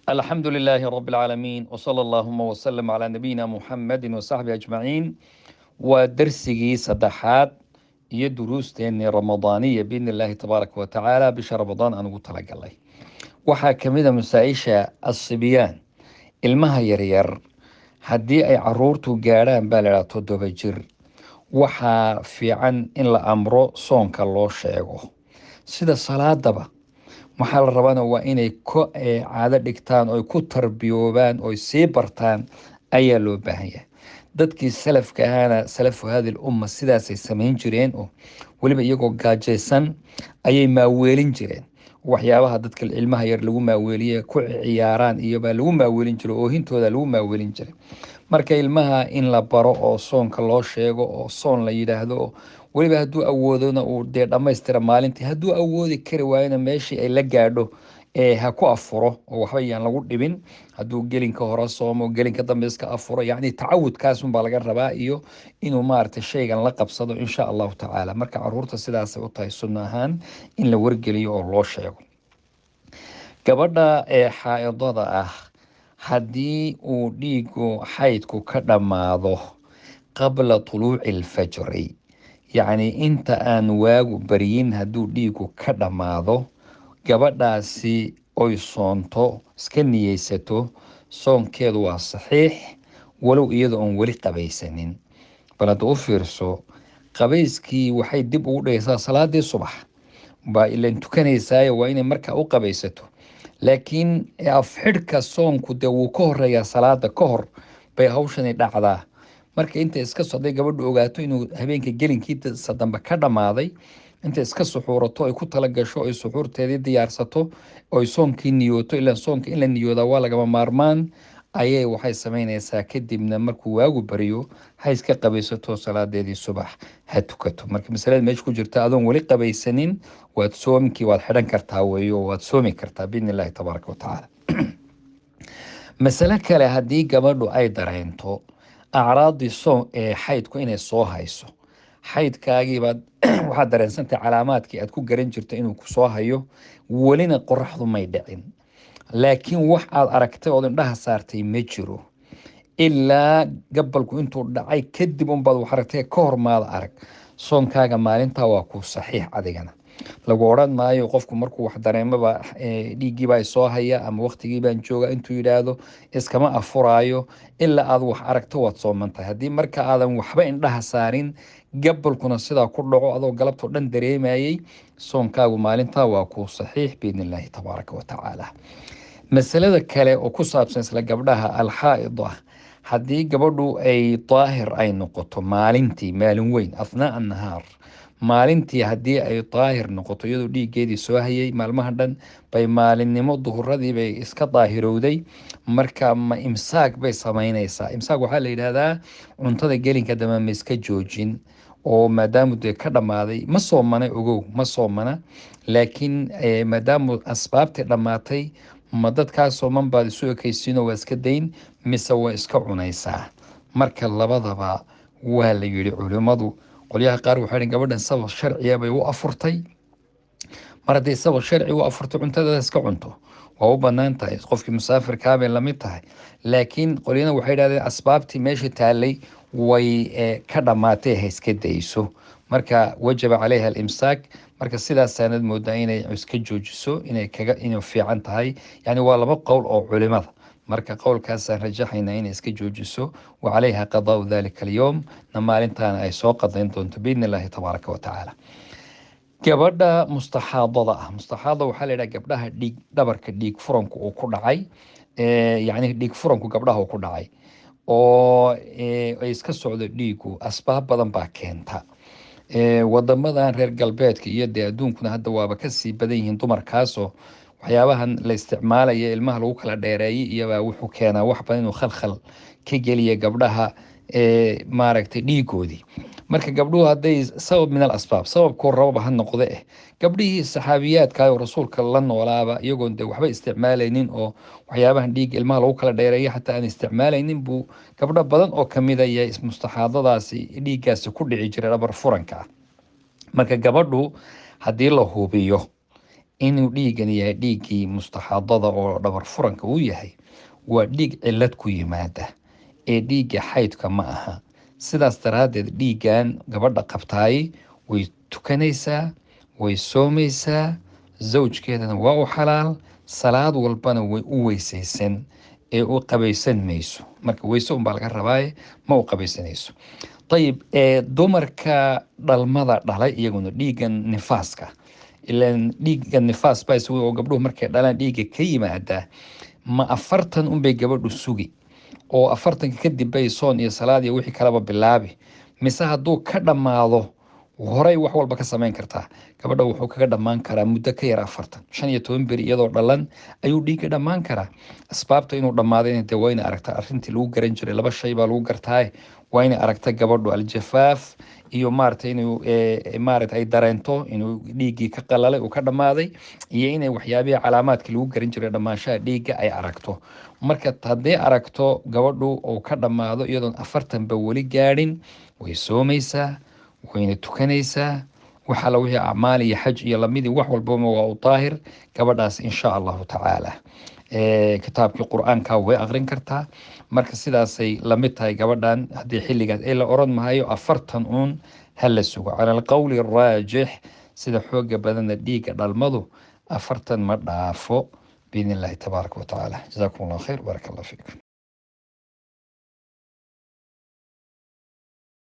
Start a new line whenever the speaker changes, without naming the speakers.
الحمد لله رب العالمين وصلى اللهم وسلم على نبينا محمد وصحبه أجمعين ودرسي صدحات يدروستين رمضانية بإذن الله تبارك وتعالى بشهر رمضان أنا قلت لك الله وحاكمنا مساعيشة الصبيان المها يرير هدي أي عرورتو قاران بالرا تدوبجر وحا في عن إن لأمرو صونك الله شيغو سيدا الصلاة دبا waxaa la rabaana waa inay caado dhigtaan oy ku tarbiyoobaan oy sii bartaan ayaa loo baahan yahay. dadkii salafka ahaana salafu hadi umma sidaasay samayn jireen oo weliba iyagoo gaajaysan ayay maaweelin jireen. waxyaabaha dadka ilmaha yar lagu maaweeliye ku ciyaaraan iyobaa lagu maaweelin jiro oo hintooda lagu maaweelin jiray. marka ilmaha in la baro oo soonka loo sheego oo soon la yidhaahdo weliba hadduu awoodona uu dee dhammaystira maalintii, hadduu awoodi kari waayona meeshii ay la gaadho ha ku afuro oo waxba yaan lagu dhibin. hadduu gelinka hore soomo gelinka dambe iska afuro, yacni tacawudkaas unbaa laga rabaa iyo inuu maaragtay shaygan la qabsado insha allahu tacaala. marka caruurta sidaasay u tahay sunno ahaan in la wargeliyo oo loo sheego. gabadha xaaidada ah haddii uu dhiigu xaydku ka dhammaado qabla tuluuci alfajri, yacni inta aan waagu baryin hadduu dhiigu ka dhammaado, gabadhaasi oy soonto iska niyeysato soonkeedu waa saxiix walow iyada oon weli qabaysanin. bal hadda u fiirso, qabayskii waxay dib ugu dhigaysaa salaadii subax baa ilan tukanaysaayo waa inay markaa u qabaysato. laakiin afxidhka soonku dee wuu ka horeeyaa salaada ka hor bay hawshani dhacdaa. marka inta iska hadday gabadhu ogaato inuu habeenka gelinkiisa dambe ka dhammaaday, inta iska suxuurato ay ku tala gasho ay suxuurteedii diyaarsato oy soonkii niyooto, ilaan soonka in la niyoodaa waa lagama maarmaan, ayay waxay samaynaysaa kadibna markuu waagu baryo ha iska qabaysato salaadeedii subax ha tukato. marka masalada meesha ku jirta adoon weli qabaysanin waad soomkii waad xidhan kartaa weeyo waad soomi kartaa biidni illaahi tabaaraka watacaala. masale kale, haddii gabadhu ay dareento acraadii soon ee xaydku inay soo hayso, xaydkaagiibaad waxaad dareensantahay calaamaadkii aad ku garan jirta inuu ku soo hayo, welina qoraxdu may dhicin, laakiin wax aad aragtay ood indhaha saartay ma jiro ilaa gabalku intuu dhacay kadib unbaad wax aragtay, ka hor maada arag, soonkaaga maalintaa waa ku saxiix. adigana lagu odhan maayo qofku markuu wax dareemaba dhiiggiibaa soo haya ama waqtigiibaan jooga intuu yidhaahdo iskama afuraayo ilaa aad wax aragto waad sooman tahay. haddii marka aadan waxba indhaha saarin gabalkuna sidaa ku dhaco adoo galabtoo dhan dareemayey, soonkaagu maalintaa waa ku saxiix biidni illaahi tabaaraka watacaala. masalada kale oo ku saabsan isla gabdhaha alxaa'ida, haddii gabadhu ay daahir ay noqoto maalintii, maalin weyn athnaa annahaar, maalintii haddii ay daahir noqoto iyadoo dhiiggeedii soo hayay maalmaha dhan bay maalinimo duhuradii bay iska daahirowday, marka ma imsaak bay samaynaysaa. imsaak waxaa la yidhaahdaa cuntada gelinka dambe ma iska joojin, oo maadaamu dee ka dhammaaday ma soomana, ogow ma soomana, laakiin maadaamu asbaabtii dhammaatay ma dadkaa sooman baad isu ekaysiinoo waa iska dayn mise waa iska cunaysaa. marka labadaba waa la yidhi culimmadu. qolyaha qaar waxay dhin gabadhan sabab sharciya bay u afurtay, mar hadday sabab sharci u afurtay cuntadeeda iska cunto waa u bannaan tahay, qofkii musaafirkaa bay lamid tahay. laakiin qolyana waxay dhahdeen asbaabtii meesha taallay way ka dhammaatay ha iska dayso, marka wajaba caleyha alimsaak. marka sidaasaanad moodaa inay iska joojiso inay fiican tahay. yani waa laba qowl oo culimada, marka qowlkaasaan rajaxaynaa inay iska joojiso wa calayha qadaau dalika alyowm, na maalintaana ay soo qadayn doonto biidni illaahi tabaaraka watacaala. gabadha mustaxaadada ah, mustaxaada waxaa la yidhaha gabdhaha dhiig dhabarka dhiig furanku uu ku dhacay, yacni dhiig furanku gabdhaha uu ku dhacay oo ay iska socdo dhiigu, asbaab badan baa keenta. wadamadan reer galbeedka iyo dee adduunkuna hadda waaba kasii badan yihiin dumarkaasoo waxyaabahan la isticmaalaya ilmaha lagu kala dheereeyay iyobaa wuxuu keenaa wax badan inuu khalkhal ka geliya gabdhaha maaragtay dhiigoodii. marka gabdhuhu hadday sabab min al asbaab, sababkuu rababa ha noqde gabdhihii saxaabiyaadka oo rasuulka la noolaaba iyagoon de waxba isticmaalaynin oo waxyaabahan dhiig ilmaha lagu kala dheereeya xataa aan isticmaalaynin buu gabdho badan oo kamida iyo mustaxaadadaasi dhiiggaasi ku dhici jiray dhabar furanka ah. marka gabadhu haddii la hubiyo inuu dhiiggan yahay dhiiggii mustaxaadada oo dhabar furanka uu yahay, waa dhiig cillad ku yimaada ee dhiigga xaydka ma aha. sidaas daraaddeed dhiiggan gabadha qabtaay way tukanaysaa, way soomaysaa, zawjkeedana waa u xalaal, salaad walbana way u weysaysan ee u qabaysan mayso. marka weyse unbaa laga rabaaye ma u qabaysanayso. ayib dumarka dhalmada dhalay iyaguna dhiiggan nifaaska, ilan dhiigga nifaas baa isugu oo gabdhuhu markay dhalaan dhiigga ka yimaada, ma 40 unbay gabadhu sugi oo 40 kadib bay soon iyo salaad iyo wixii kalaba bilaabi, mise hadduu ka dhammaado horey wax walba ka samayn kartaa? gabadha wuxuu kaga dhammaan karaa muddo ka yar 15 beri iyadoo dhalan ayuu dhiigga dhammaan karaa. asbaabta inuu dhammaadayna dee waa ina aragta arrintii lagu garan jiray, 2 shay baa lagu gartaa. waa ina aragta gabadhu aljafaaf iyo maaragtay inuu maaragtay ay dareento inuu dhiiggii ka qalalay uu ka dhammaaday, iyo inay waxyaabihii calaamaadkii lagu garan jiray dhammaanshaha dhiigga ay aragto. marka haddii aragto gabadhu uu ka dhammaado iyadoon 40 ba weli gaadhin, way soomaysaa, wayna tukanaysaa, waxa la wixii acmaal iyo xaj iyo lamidii wax walbaba waa u daahir gabadhaas insha allahu tacaala. kitaabkii qur-aanka way aqrin kartaa. marka sidaasay la mid tahay gabadhan haddii xilligaas ee la oran mahayo 40 uun ha la sugo. cala alqowli araajix, sida xooga badana dhiigga dhalmadu 40 ma dhaafo biidni illaahi tabaaraka wa tacaala. jazaakum allah khayr, baaraka allah fiikum.